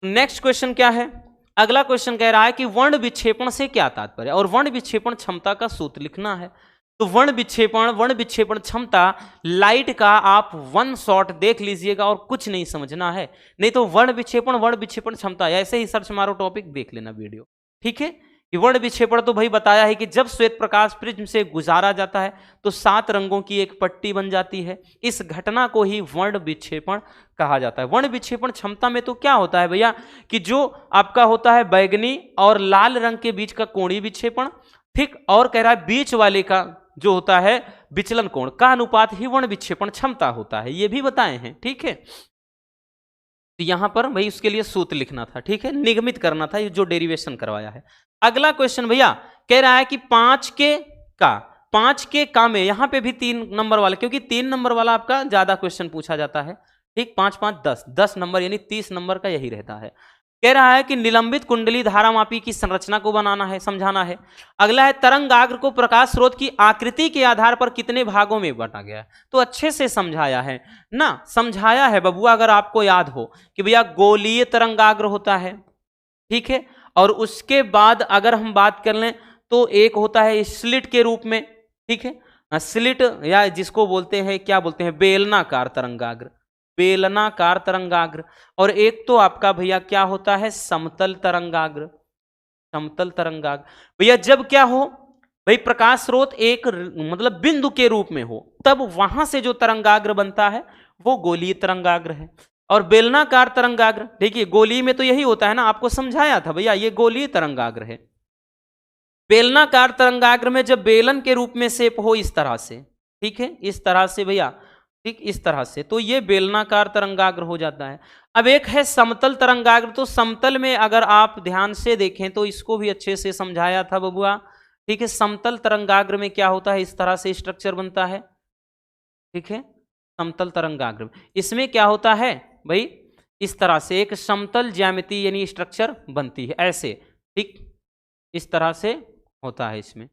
नेक्स्ट क्वेश्चन क्या है, अगला क्वेश्चन कह रहा है कि वर्ण विक्षेपण से क्या तात्पर्य, और वर्ण विक्षेपण क्षमता का सूत्र लिखना है। तो वर्ण विक्षेपण क्षमता लाइट का आप वन शॉट देख लीजिएगा और कुछ नहीं समझना है, नहीं तो वर्ण विक्षेपण क्षमता ऐसे ही सर्च मारो, टॉपिक देख लेना वीडियो, ठीक है। कि वर्ण विक्षेपण तो भाई बताया है कि जब श्वेत प्रकाश प्रिज्म से गुजारा जाता है तो 7 रंगों की एक पट्टी बन जाती है, इस घटना को ही वर्ण विक्षेपण कहा जाता है। वर्ण विक्षेपण क्षमता में तो क्या होता है भैया कि जो आपका होता है बैगनी और लाल रंग के बीच का कोणीय विक्षेपण, ठीक, और कह रहा है बीच वाले का जो होता है विचलन कोण का अनुपात ही वर्ण विक्षेपण क्षमता होता है, ये भी बताए हैं, ठीक है। तो यहां पर भाई उसके लिए सूत्र लिखना था, ठीक है, निगमित करना था, जो डेरिवेशन करवाया है। अगला क्वेश्चन भैया कह रहा है कि 5 के का में, यहां पे भी 3 नंबर वाला, क्योंकि 3 नंबर वाला आपका ज्यादा क्वेश्चन पूछा जाता है, ठीक, 5 5 10 नंबर यानी 30 नंबर का यही रहता है। कह रहा है कि निलंबित कुंडली धारामापी की संरचना को बनाना है, समझाना है। अगला है तरंगाग्र को प्रकाश स्रोत की आकृति के आधार पर कितने भागों में बांटा गया है, तो अच्छे से समझाया है ना, समझाया है बबुआ, अगर आपको याद हो कि भैया गोलीय तरंगाग्र होता है, ठीक है, और उसके बाद अगर हम बात कर लें तो एक होता है स्लिट के रूप में, ठीक है, स्लिट या जिसको बोलते हैं, क्या बोलते हैं, बेलनाकार तरंगाग्र, बेलनाकार तरंगाग्र। और एक तो आपका भैया क्या होता है, समतल तरंगाग्र, समतल तरंगाग्र। भैया जब क्या हो भाई, प्रकाश स्रोत एक मतलब बिंदु के रूप में हो, तब वहां से जो तरंगाग्र बनता है वो गोलीय तरंगाग्र है। और बेलनाकार तरंगाग्र, देखिए गोलीय में तो यही होता है ना, आपको समझाया था भैया, ये गोलीय तरंगाग्र है। बेलनाकार तरंगाग्र में जब बेलन के रूप में शेप हो इस तरह से, ठीक है, इस तरह से भैया, ठीक, इस तरह से, तो ये बेलनाकार तरंगाग्र हो जाता है। अब एक है समतल तरंगाग्र, तो समतल में अगर आप ध्यान से देखें तो इसको भी अच्छे से समझाया था बबुआ, ठीक है। समतल तरंगाग्र में क्या होता है, इस तरह से स्ट्रक्चर बनता है, ठीक है, समतल तरंगाग्र। इसमें क्या होता है भाई, इस तरह से एक समतल ज्यामिति यानी स्ट्रक्चर बनती है ऐसे, ठीक, इस तरह से होता है इसमें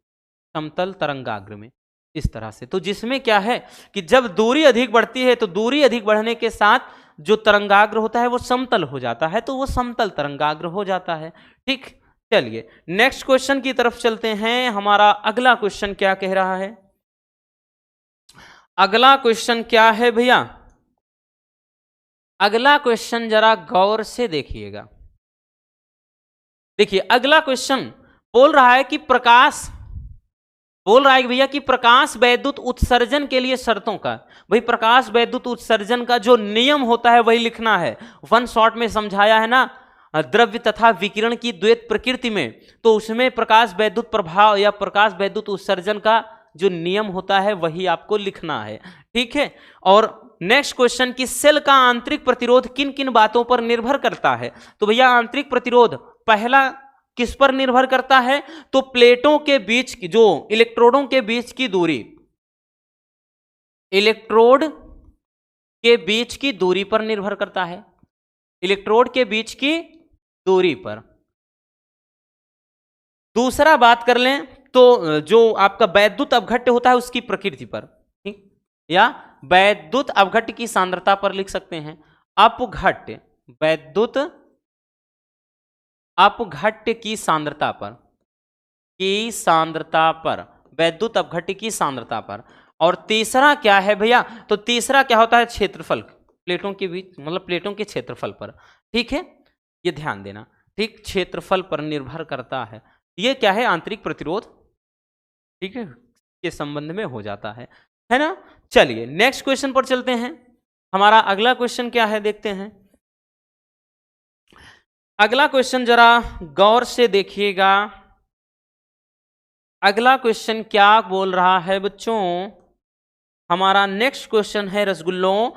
समतल तरंगाग्र में, इस तरह से। तो जिसमें क्या है कि जब दूरी अधिक बढ़ती है तो दूरी अधिक बढ़ने के साथ जो तरंगाग्र होता है वो समतल हो जाता है, तो वो समतल तरंगाग्र हो जाता है, ठीक। चलिए नेक्स्ट क्वेश्चन की तरफ चलते हैं। हमारा अगला क्वेश्चन क्या कह रहा है, अगला क्वेश्चन क्या है भैया, अगला क्वेश्चन जरा गौर से देखिएगा। देखिए अगला क्वेश्चन बोल रहा है कि प्रकाश, बोल रहा है भैया कि प्रकाश वैद्युत उत्सर्जन के लिए शर्तों का, भाई प्रकाश वैद्युत उत्सर्जन का जो नियम होता है वही लिखना है। वन शॉट में समझाया है ना, द्रव्य तथा विकिरण की द्वैत प्रकृति में, तो उसमें प्रकाश वैद्युत प्रभाव या प्रकाश वैद्युत उत्सर्जन का जो नियम होता है वही आपको लिखना है, ठीक है। और नेक्स्ट क्वेश्चन की सेल का आंतरिक प्रतिरोध किन किन बातों पर निर्भर करता है, तो भैया आंतरिक प्रतिरोध पहला किस पर निर्भर करता है, तो प्लेटों के बीच की जो इलेक्ट्रोडों के बीच की दूरी, इलेक्ट्रोड के बीच की दूरी पर निर्भर करता है, इलेक्ट्रोड के बीच की दूरी पर। दूसरा बात कर लें तो जो आपका वैद्युत अपघट्य होता है उसकी प्रकृति पर, ठीक, या वैद्युत अपघट्य की सांद्रता पर लिख सकते हैं, अपघट्य, वैद्युत अपघट्य की सांद्रता पर, की सांद्रता पर, वैद्युत अपघट्य की सांद्रता पर। और तीसरा क्या है भैया, तो तीसरा क्या होता है, क्षेत्रफल, प्लेटों के बीच मतलब प्लेटों के क्षेत्रफल पर, ठीक है, ये ध्यान देना, ठीक, क्षेत्रफल पर निर्भर करता है। ये क्या है, आंतरिक प्रतिरोध, ठीक है, के संबंध में हो जाता है ना। चलिए नेक्स्ट क्वेश्चन पर चलते हैं। हमारा अगला क्वेश्चन क्या है देखते हैं। अगला क्वेश्चन जरा गौर से देखिएगा। अगला क्वेश्चन क्या बोल रहा है बच्चों, हमारा नेक्स्ट क्वेश्चन है रसगुल्लों,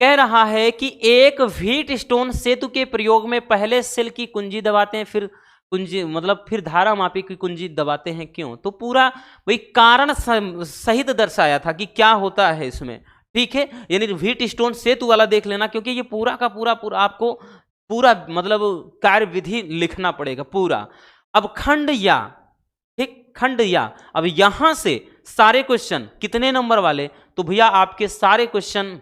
कह रहा है कि एक व्हीट स्टोन सेतु के प्रयोग में पहले सेल की कुंजी दबाते हैं, फिर कुंजी मतलब फिर धारा मापी की कुंजी दबाते हैं, क्यों, तो पूरा वही कारण सहित दर्शाया था कि क्या होता है इसमें, ठीक है। यानी व्हीट स्टोन सेतु वाला देख लेना, क्योंकि ये पूरा का पूरा आपको पूरा मतलब कार्य विधि लिखना पड़ेगा पूरा। अब खंड या, ठीक, खंड या, अब यहां से सारे क्वेश्चन कितने नंबर वाले, तो भैया आपके सारे क्वेश्चन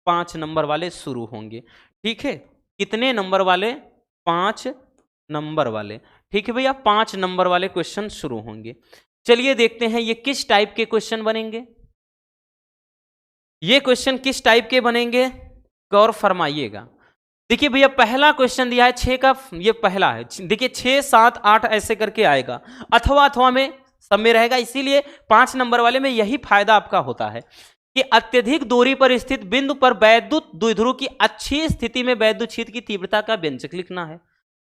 5 नंबर वाले शुरू होंगे, ठीक है। कितने नंबर वाले, 5 नंबर वाले, ठीक है भैया, 5 नंबर वाले क्वेश्चन शुरू होंगे। चलिए देखते हैं ये किस टाइप के क्वेश्चन बनेंगे, ये क्वेश्चन किस टाइप के बनेंगे, गौर फरमाइएगा। देखिए भैया पहला क्वेश्चन दिया है 6 का, ये पहला है, देखिए 6, 7, 8 ऐसे करके आएगा, अथवा में सब में रहेगा, इसीलिए 5 नंबर वाले में यही फायदा आपका होता है कि अत्यधिक दूरी पर स्थित बिंदु पर वैद्युत द्विध्रुव की अच्छी स्थिति में वैद्युत क्षेत्र की तीव्रता का व्यंजक लिखना है।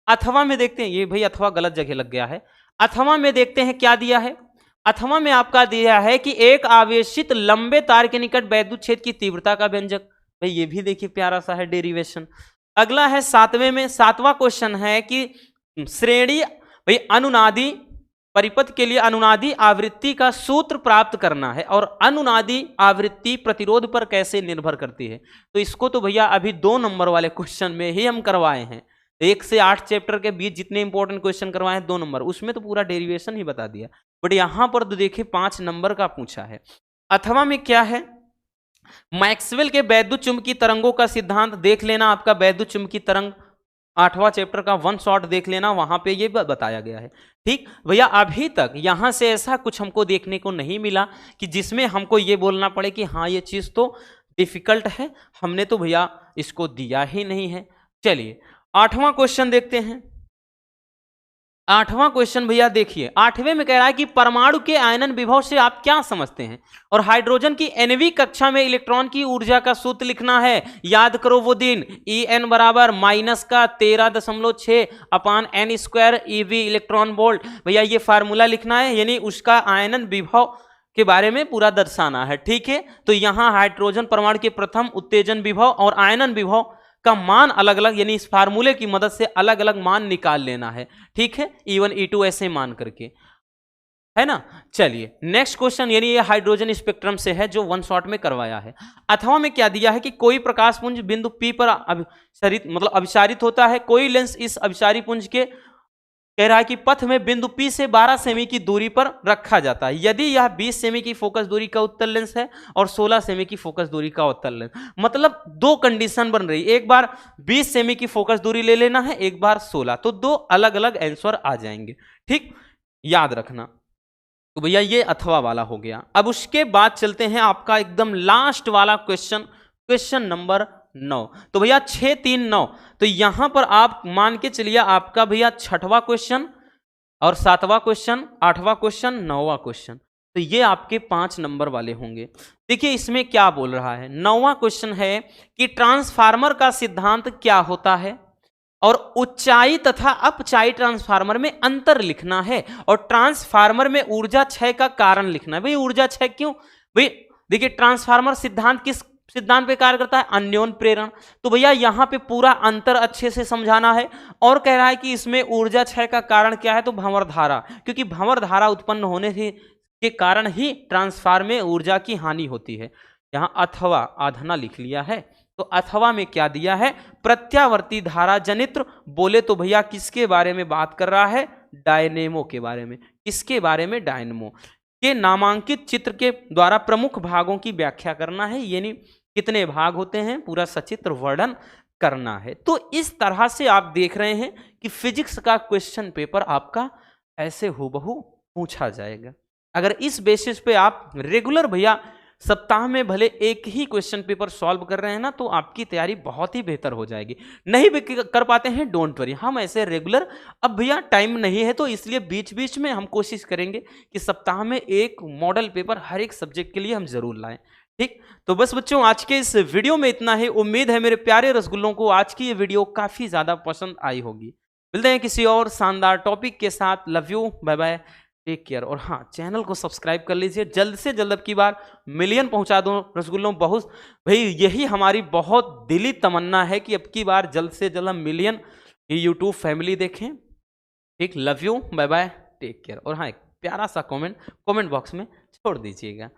अथवा में देखते हैं, ये भाई अथवा गलत जगह लग गया है, अथवा में देखते हैं क्या दिया है, अथवा में आपका दिया है कि एक आवेशित लंबे तार के निकट वैद्युत क्षेत्र की तीव्रता का व्यंजक, भाई ये भी देखिए प्यारा सा है डेरिवेशन। अगला है 7वें में, 7वां क्वेश्चन है कि श्रेणी भाई अनुनादी परिपथ के लिए अनुनादी आवृत्ति का सूत्र प्राप्त करना है, और अनुनादी आवृत्ति प्रतिरोध पर कैसे निर्भर करती है, तो इसको तो भैया अभी 2 नंबर वाले क्वेश्चन में ही हम करवाए हैं, 1 से 8 चैप्टर के बीच जितने इंपॉर्टेंट क्वेश्चन करवाए हैं 2 नंबर, उसमें तो पूरा डेरिवेशन ही बता दिया, बट यहां पर तो देखिए 5 नंबर का पूछा है। अथवा में क्या है, मैक्सवेल के वैद्युत चुंबकीय तरंगों का सिद्धांत देख लेना, आपका वैद्युत चुंबकीय तरंग 8वां चैप्टर का 1 शॉट देख लेना, वहां पे ये बताया गया है। ठीक भैया, अभी तक यहां से ऐसा कुछ हमको देखने को नहीं मिला कि जिसमें हमको ये बोलना पड़े कि हाँ ये चीज तो डिफिकल्ट है, हमने तो भैया इसको दिया ही नहीं है। चलिए 8वां क्वेश्चन देखते हैं। 8वां क्वेश्चन भैया देखिए, 8वें में कह रहा है कि परमाणु के आयनन विभव से आप क्या समझते हैं, और हाइड्रोजन की nवीं कक्षा में इलेक्ट्रॉन की ऊर्जा का सूत्र लिखना है। याद करो वो दिन, En बराबर -13.6 अपान n square eV electron volt. भैया ये फार्मूला लिखना है, यानी उसका आयनन विभव के बारे में पूरा दर्शाना है। ठीक है, तो यहां हाइड्रोजन परमाणु के प्रथम उत्तेजन विभव और आयनन विभव का मान अलग अलग, यानी इस फार्मूले की मदद से अलग अलग मान निकाल लेना है। ठीक है, E1 E2 ऐसे मान करके, है ना। चलिए नेक्स्ट क्वेश्चन, यानी ये हाइड्रोजन स्पेक्ट्रम से है जो वन शॉट में करवाया है। अथवा में क्या दिया है कि कोई प्रकाश पुंज बिंदु P पर अभिसारित होता है। कोई लेंस इस अभिसारी पुंज के कह रहा है कि पथ में बिंदु P से 12 सेमी की दूरी पर रखा जाता है। यदि यह 20 सेमी की फोकस दूरी का उत्तल लेंस है और 16 सेमी की फोकस दूरी का उत्तल लेंस, मतलब दो कंडीशन बन रही, एक बार 20 सेमी की फोकस दूरी ले लेना है, एक बार 16, तो दो अलग अलग आंसर आ जाएंगे। ठीक, याद रखना। तो भैया ये अथवा वाला हो गया। अब उसके बाद चलते हैं आपका एकदम लास्ट वाला क्वेश्चन, क्वेश्चन नंबर 9। तो भैया 6 3 9, तो यहां पर आप मान के चलिए आपका भैया 6वां क्वेश्चन और 7वां क्वेश्चन, 8वां क्वेश्चन, 9वां क्वेश्चन, तो ये आपके 5 नंबर वाले होंगे। देखिए इसमें क्या बोल रहा है। 9वां क्वेश्चन है कि ट्रांसफार्मर का सिद्धांत क्या होता है, और ऊंचाई तथा अपचाई ट्रांसफार्मर में अंतर लिखना है, और ट्रांसफार्मर में ऊर्जा क्षय का कारण लिखना है। भाई ऊर्जा क्षय क्यों? भाई देखिए ट्रांसफार्मर सिद्धांत किस सिद्धांत पे कार्य करता है? अन्योन प्रेरण। तो भैया यहां पे पूरा अंतर अच्छे से समझाना है, और कह रहा है कि इसमें ऊर्जा क्षय का कारण क्या है, तो भंवर धारा, क्योंकि भंवर धारा उत्पन्न होने के कारण ही ट्रांसफार्मर में ऊर्जा की हानि होती है। यहां अथवा आधना लिख लिया है। तो अथवा में क्या दिया है? प्रत्यावर्ती धारा जनित्र। बोले तो भैया किसके बारे में बात कर रहा है? डायनेमो के बारे में। किसके बारे में? डायनेमो के नामांकित चित्र के द्वारा प्रमुख भागों की व्याख्या करना है, यानी कितने भाग होते हैं पूरा सचित्र वर्णन करना है। तो इस तरह से आप देख रहे हैं कि फिजिक्स का क्वेश्चन पेपर आपका ऐसे हूबहू पूछा जाएगा। अगर इस बेसिस पे आप रेगुलर भैया सप्ताह में भले एक ही क्वेश्चन पेपर सॉल्व कर रहे हैं ना, तो आपकी तैयारी बहुत ही बेहतर हो जाएगी। नहीं भी कर पाते हैं, डोंट वरी, हम ऐसे रेगुलर, अब भैया टाइम नहीं है तो इसलिए बीच बीच में हम कोशिश करेंगे कि सप्ताह में एक मॉडल पेपर हर एक सब्जेक्ट के लिए हम जरूर लाएं। ठीक, तो बस बच्चों आज के इस वीडियो में इतना ही। उम्मीद है मेरे प्यारे रसगुल्लों को आज की ये वीडियो काफी ज्यादा पसंद आई होगी। मिलते हैं किसी और शानदार टॉपिक के साथ। Love you, bye bye, take care. और हाँ, चैनल को सब्सक्राइब कर लीजिए, जल्द से जल्द अब की बार मिलियन पहुंचा दो रसगुल्लों। बहुत भाई यही हमारी बहुत दिली तमन्ना है कि अब की बार जल्द से जल्द हम मिलियन यूट्यूब फैमिली देखें। ठीक, love you, bye bye, take care. और हाँ, एक प्यारा सा कमेंट बॉक्स में छोड़ दीजिएगा।